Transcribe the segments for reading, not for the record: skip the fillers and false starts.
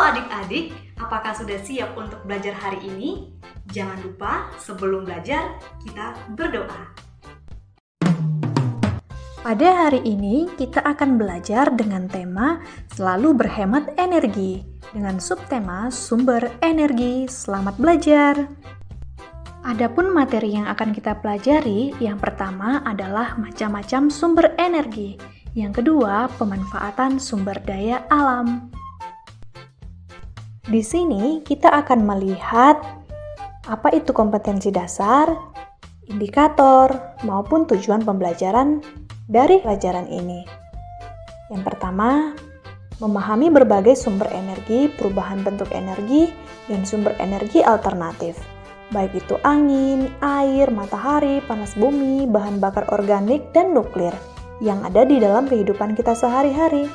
Halo adik-adik, apakah sudah siap untuk belajar hari ini? Jangan lupa sebelum belajar kita berdoa. Pada hari ini kita akan belajar dengan tema selalu berhemat energi dengan subtema sumber energi. Selamat belajar. Adapun materi yang akan kita pelajari, yang pertama adalah macam-macam sumber energi. Yang kedua, pemanfaatan sumber daya alam. Di sini kita akan melihat apa itu kompetensi dasar, indikator, maupun tujuan pembelajaran dari pelajaran ini. Yang pertama, memahami berbagai sumber energi, perubahan bentuk energi, dan sumber energi alternatif. Baik itu angin, air, matahari, panas bumi, bahan bakar organik, dan nuklir yang ada di dalam kehidupan kita sehari-hari.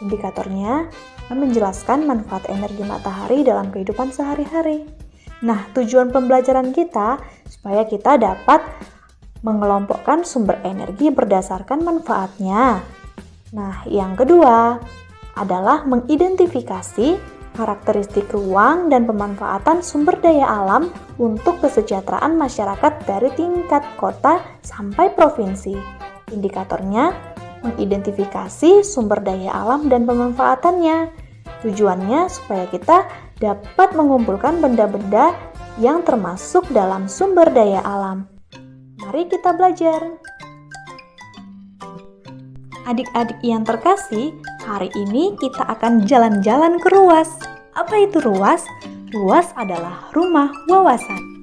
Indikatornya menjelaskan manfaat energi matahari dalam kehidupan sehari-hari. Nah, tujuan pembelajaran kita supaya kita dapat mengelompokkan sumber energi berdasarkan manfaatnya. Nah, yang kedua adalah mengidentifikasi karakteristik ruang dan pemanfaatan sumber daya alam untuk kesejahteraan masyarakat dari tingkat kota sampai provinsi. Indikatornya mengidentifikasi sumber daya alam dan pemanfaatannya. Tujuannya supaya kita dapat mengumpulkan benda-benda yang termasuk dalam sumber daya alam. Mari kita belajar. Adik-adik yang terkasih, hari ini kita akan jalan-jalan ke RUAS. Apa itu RUAS? RUAS adalah rumah wawasan.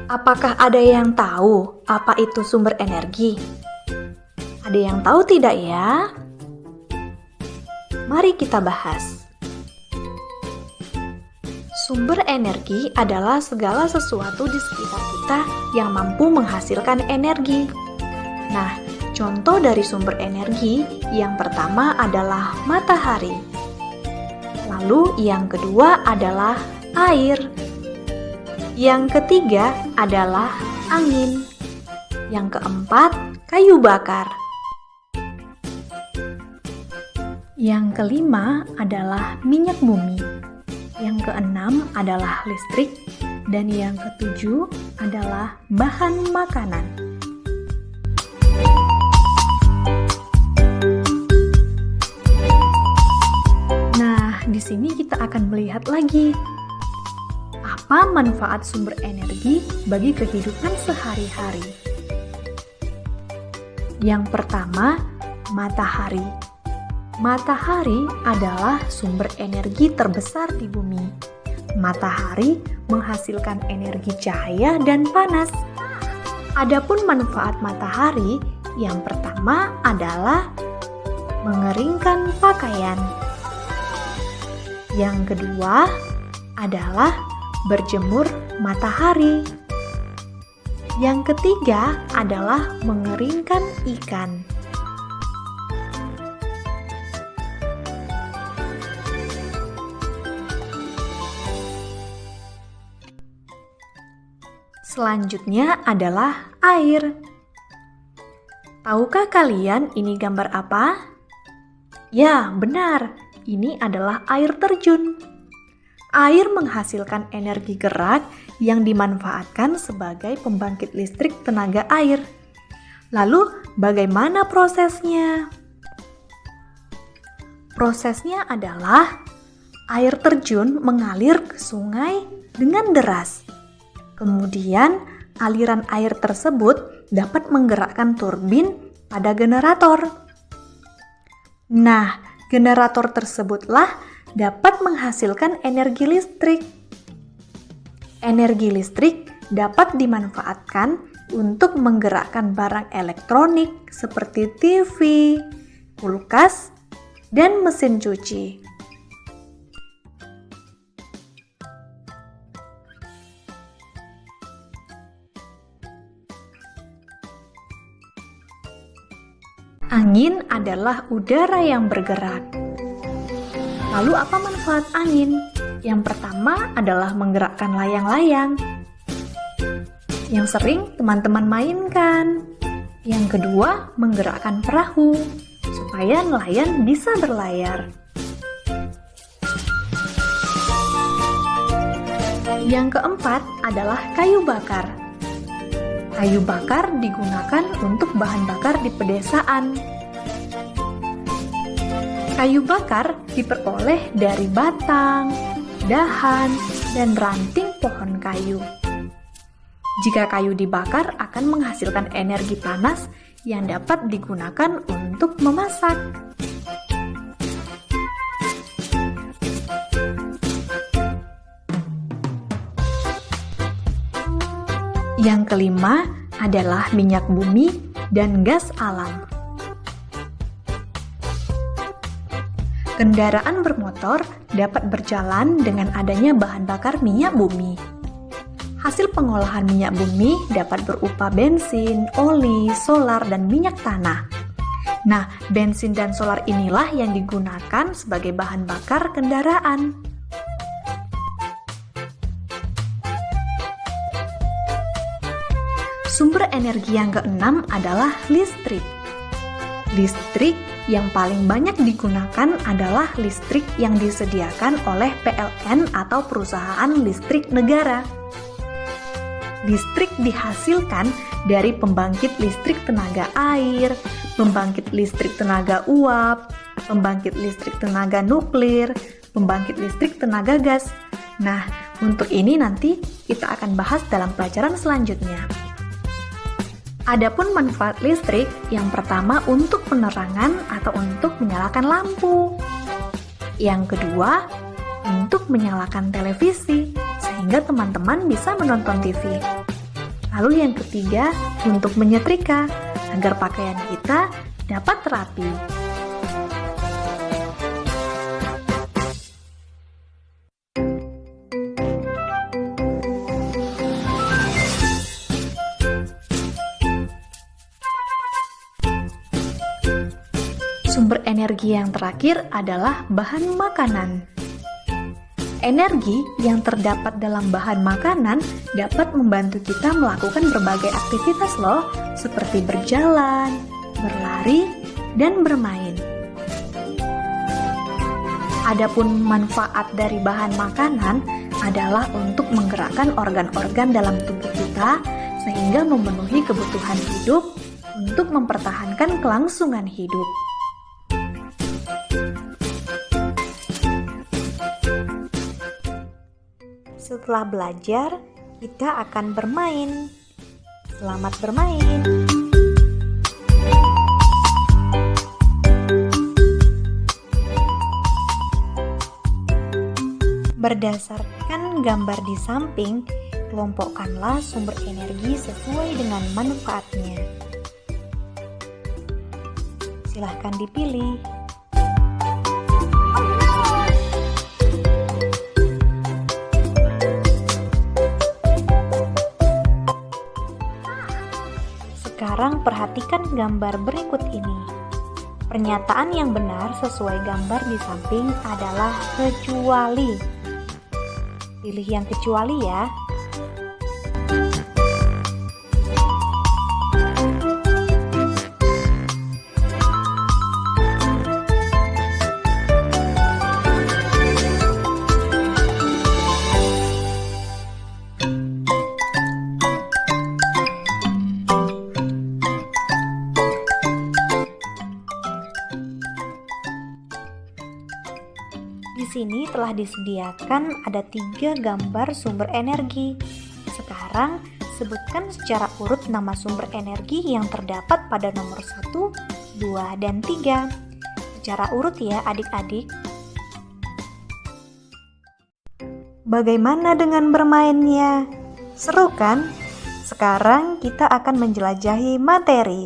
Apakah ada yang tahu apa itu sumber energi? Ada yang tahu tidak ya? Mari kita bahas. Sumber energi adalah segala sesuatu di sekitar kita yang mampu menghasilkan energi. Nah, contoh dari sumber energi yang pertama adalah matahari. Lalu yang kedua adalah air. Yang ketiga adalah angin. Yang keempat, kayu bakar. Yang kelima adalah minyak bumi. Yang keenam adalah listrik. Dan yang ketujuh adalah bahan makanan. Nah, di sini kita akan melihat lagi apa manfaat sumber energi bagi kehidupan sehari-hari. Yang pertama, matahari. Matahari adalah sumber energi terbesar di bumi. Matahari menghasilkan energi cahaya dan panas. Adapun manfaat matahari, yang pertama adalah mengeringkan pakaian. Yang kedua adalah berjemur matahari. Yang ketiga adalah mengeringkan ikan. Selanjutnya adalah air. Tahukah kalian ini gambar apa? Ya, benar. Ini adalah air terjun. Air menghasilkan energi gerak yang dimanfaatkan sebagai pembangkit listrik tenaga air. Lalu, bagaimana prosesnya? Prosesnya adalah air terjun mengalir ke sungai dengan deras. Kemudian, aliran air tersebut dapat menggerakkan turbin pada generator. Nah, generator tersebutlah dapat menghasilkan energi listrik. Energi listrik dapat dimanfaatkan untuk menggerakkan barang elektronik seperti TV, kulkas, dan mesin cuci. Angin adalah udara yang bergerak. Lalu apa manfaat angin? Yang pertama adalah menggerakkan layang-layang yang sering teman-teman mainkan. Yang kedua, menggerakkan perahu supaya nelayan bisa berlayar. Yang keempat adalah kayu bakar. Kayu bakar digunakan untuk bahan bakar di pedesaan. Kayu bakar diperoleh dari batang, dahan, dan ranting pohon kayu. Jika kayu dibakar akan menghasilkan energi panas yang dapat digunakan untuk memasak. Yang kelima adalah minyak bumi dan gas alam. Kendaraan bermotor dapat berjalan dengan adanya bahan bakar minyak bumi. Hasil pengolahan minyak bumi dapat berupa bensin, oli, solar, dan minyak tanah. Nah, bensin dan solar inilah yang digunakan sebagai bahan bakar kendaraan. Sumber energi yang keenam adalah listrik. Listrik yang paling banyak digunakan adalah listrik yang disediakan oleh PLN atau perusahaan listrik negara. Listrik dihasilkan dari pembangkit listrik tenaga air, pembangkit listrik tenaga uap, pembangkit listrik tenaga nuklir, pembangkit listrik tenaga gas. Nah, untuk ini nanti kita akan bahas dalam pelajaran selanjutnya. Adapun manfaat listrik, yang pertama untuk penerangan atau untuk menyalakan lampu. Yang kedua, untuk menyalakan televisi, sehingga teman-teman bisa menonton TV. Lalu yang ketiga, untuk menyetrika, agar pakaian kita dapat rapi. Sumber energi yang terakhir adalah bahan makanan. Energi yang terdapat dalam bahan makanan dapat membantu kita melakukan berbagai aktivitas loh, seperti berjalan, berlari, dan bermain. Adapun manfaat dari bahan makanan adalah untuk menggerakkan organ-organ dalam tubuh kita sehingga memenuhi kebutuhan hidup untuk mempertahankan kelangsungan hidup. Setelah belajar, kita akan bermain. Selamat bermain! Berdasarkan gambar di samping, kelompokkanlah sumber energi sesuai dengan manfaatnya. Silahkan dipilih. Sekarang perhatikan gambar berikut ini. Pernyataan yang benar sesuai gambar di samping adalah kecuali. Pilih yang kecuali ya. Di sini telah disediakan ada 3 gambar sumber energi. Sekarang sebutkan secara urut nama sumber energi yang terdapat pada nomor 1, 2, dan 3. Secara urut ya adik-adik. Bagaimana dengan bermainnya? Seru kan? Sekarang kita akan menjelajahi materi.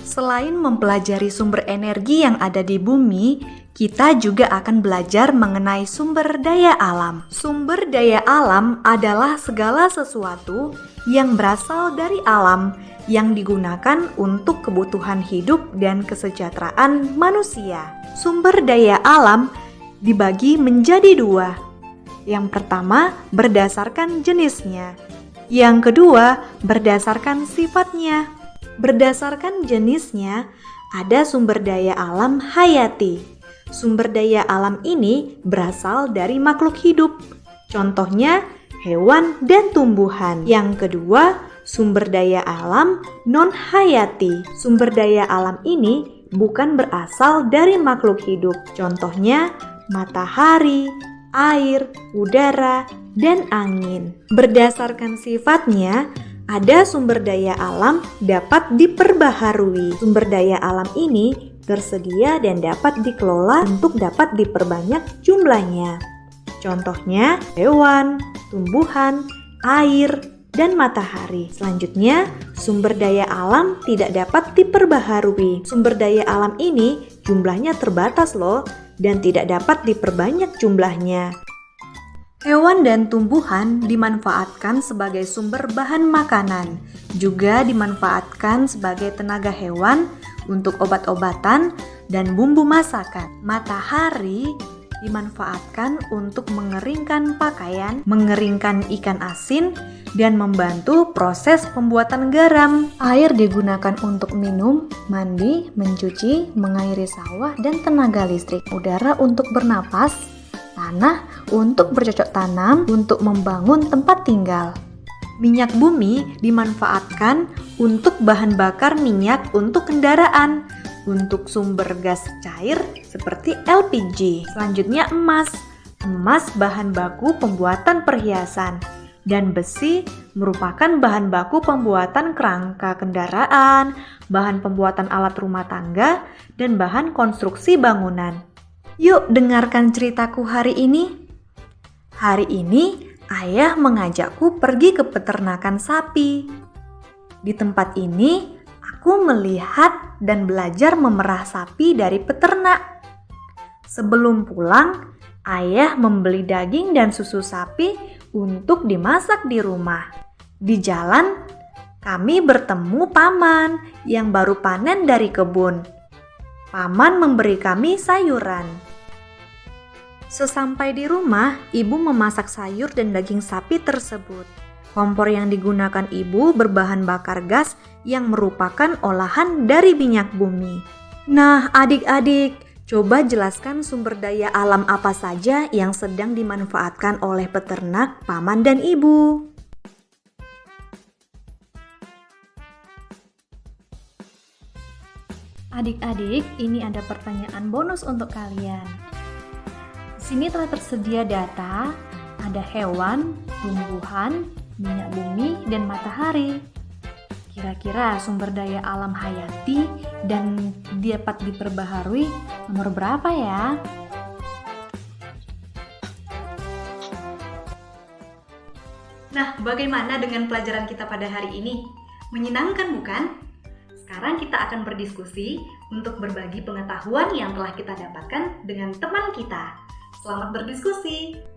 Selain mempelajari sumber energi yang ada di bumi, kita juga akan belajar mengenai sumber daya alam. Sumber daya alam adalah segala sesuatu yang berasal dari alam yang digunakan untuk kebutuhan hidup dan kesejahteraan manusia. Sumber daya alam dibagi menjadi dua. Yang pertama berdasarkan jenisnya, yang kedua berdasarkan sifatnya. Berdasarkan jenisnya, ada sumber daya alam hayati. Sumber daya alam ini berasal dari makhluk hidup, contohnya hewan dan tumbuhan. Yang kedua, sumber daya alam non-hayati. Sumber daya alam ini bukan berasal dari makhluk hidup, contohnya matahari, air, udara, dan angin. Berdasarkan sifatnya, ada sumber daya alam dapat diperbaharui. Sumber daya alam ini tersedia dan dapat dikelola untuk dapat diperbanyak jumlahnya. Contohnya hewan, tumbuhan, air, dan matahari. Selanjutnya, sumber daya alam tidak dapat diperbaharui. Sumber daya alam ini jumlahnya terbatas loh, dan tidak dapat diperbanyak jumlahnya. Hewan dan tumbuhan dimanfaatkan sebagai sumber bahan makanan, juga dimanfaatkan sebagai tenaga hewan untuk obat-obatan dan bumbu masakan. Matahari dimanfaatkan untuk mengeringkan pakaian, mengeringkan ikan asin, dan membantu proses pembuatan garam. Air digunakan untuk minum, mandi, mencuci, mengairi sawah, dan tenaga listrik. Udara untuk bernapas, tanah untuk bercocok tanam, untuk membangun tempat tinggal. Minyak bumi dimanfaatkan untuk bahan bakar minyak untuk kendaraan, untuk sumber gas cair seperti LPG. Selanjutnya emas. Emas bahan baku pembuatan perhiasan, dan besi merupakan bahan baku pembuatan kerangka kendaraan, bahan pembuatan alat rumah tangga, dan bahan konstruksi bangunan. Yuk dengarkan ceritaku hari ini. Hari ini ayah mengajakku pergi ke peternakan sapi. Di tempat ini aku melihat dan belajar memerah sapi dari peternak. Sebelum pulang, ayah membeli daging dan susu sapi untuk dimasak di rumah. Di jalan, kami bertemu paman yang baru panen dari kebun. Paman memberi kami sayuran. Sesampai di rumah, ibu memasak sayur dan daging sapi tersebut. Kompor yang digunakan ibu berbahan bakar gas yang merupakan olahan dari minyak bumi. Nah, adik-adik, coba jelaskan sumber daya alam apa saja yang sedang dimanfaatkan oleh peternak, paman, dan ibu. Adik-adik, ini ada pertanyaan bonus untuk kalian. Di sini telah tersedia data, ada hewan, tumbuhan, minyak bumi, dan matahari. Kira-kira sumber daya alam hayati dan dapat diperbaharui nomor berapa ya? Nah, bagaimana dengan pelajaran kita pada hari ini? Menyenangkan bukan? Sekarang kita akan berdiskusi untuk berbagi pengetahuan yang telah kita dapatkan dengan teman kita. Selamat berdiskusi!